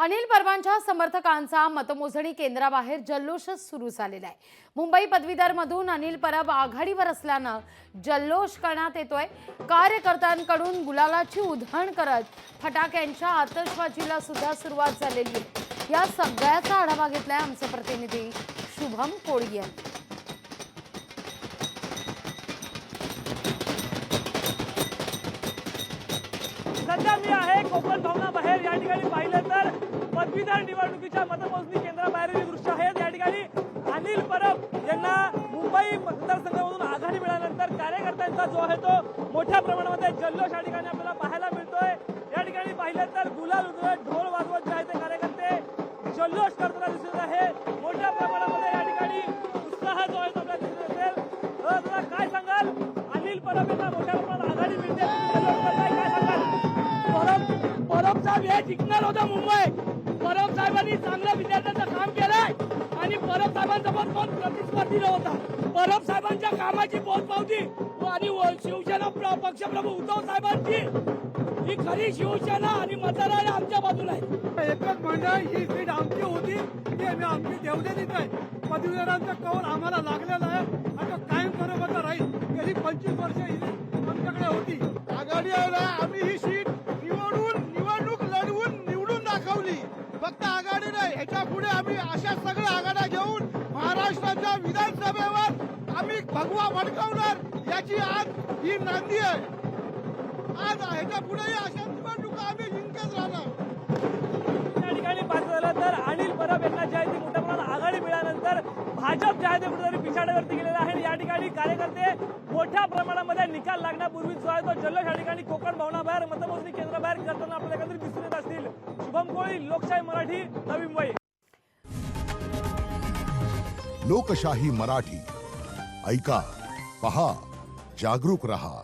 अनिल परबांच्या समर्थकांचा मतमोजणी केंद्राबाहेर जल्लोषच सुरू झालेला आहे। मुंबई पदवीधरमधून अनिल परब आघाडीवर असल्यानं जल्लोष करण्यात येतोय। कार्यकर्त्यांकडून गुलालाची उधळण करत फटाक्यांच्या आतषबाजीला सुद्धा सुरुवात झालेली आहे। या सगळ्याचा आढावा घेतलाय आमचे प्रतिनिधी शुभम कोळी यांनी। सध्या मी आहे कोकण भवनाबाहेर। या ठिकाणी पाहिलं तर पदवीधर निवडणुकीच्या मतमोजणी केंद्राबाहेरील दृश्य आहेत। या ठिकाणी अनिल परब यांना मुंबई मतदारसंघामधून आघाडी मिळाल्यानंतर कार्यकर्त्यांचा जो आहे तो मोठ्या प्रमाणामध्ये जल्लोष या ठिकाणी आपल्याला पाहायला मिळतोय। या ठिकाणी पाहिलं तर गुलाल उधळत ढोल वाजवत जे आहे ते कार्यकर्ते जल्लोष करताना दिसत आहे। मोठ्या प्रमाणामध्ये या ठिकाणी उत्साह जो आहे तो आपल्याला दिसत असेल। तुला काय सांगाल, अनिल परब यांना मोठ्या प्रमाणात आघाडी मिळते, जल्लोष करताय, काय सांगाल? परब साहेब हे जिंकणार होता मुंबई। परब साहेबांनी चांगलं विद्यार्थ्यांचं काम केलंय आणि परब साहेबांसोबत कोण प्रतिस्पर्धी नव्हता। परब साहेबांच्या कामाची पोचपावती आणि शिवसेना पक्षप्रमुख उद्धव साहेबांची ही खरी शिवसेना आणि मतदार आमच्या बाजूला आहे। एकच मंडळ ही सीट आमची होती, ती आमची देवदेवीच आहे। पदवीधरांचा कौल आम्हाला लागलेला आहे आणि तो कायम स्वरूपाचा राहील। गेली 25 वर्ष ही आमच्याकडे होती। आघाडी आहे, आम्ही ही सीट निवडणूक लढवून निवडून दाखवली। फक्त आघाडी नाही, ह्याच्या पुढे आम्ही अशा सगळ्या आघाड्या घेऊन महाराष्ट्राच्या विधानसभेवर आम्ही भगवा फडकवणार, याची आज ही नांदी आहे। आज ह्याच्या पुढेही अशा निवडणुका आम्ही जिंकत राहणार। या ठिकाणी पाहिलं झालं तर अनिल परब यांना जे आहे ती मोठ्या प्रमाणात आघाडी मिळाल्यानंतर भाजप जे आहे ते कुठेतरी पिछाड्यावरती गेलेलं आहे। या ठिकाणी कार्यकर्ते मोठ्या प्रमाणामध्ये निकाल लागण्यापूर्वी जो आहे तो जल्लोष या ठिकाणी कोकण भवनाबाहेर मतमोजणी केंद्राबाहेर करताना आपल्याला एकंदरीत दिसून येत असतील। शुभम कोळी, लोकशाही मराठी, नवी मुंबई। लोकशाही मराठी ऐका, पहा, जागरूक रहा।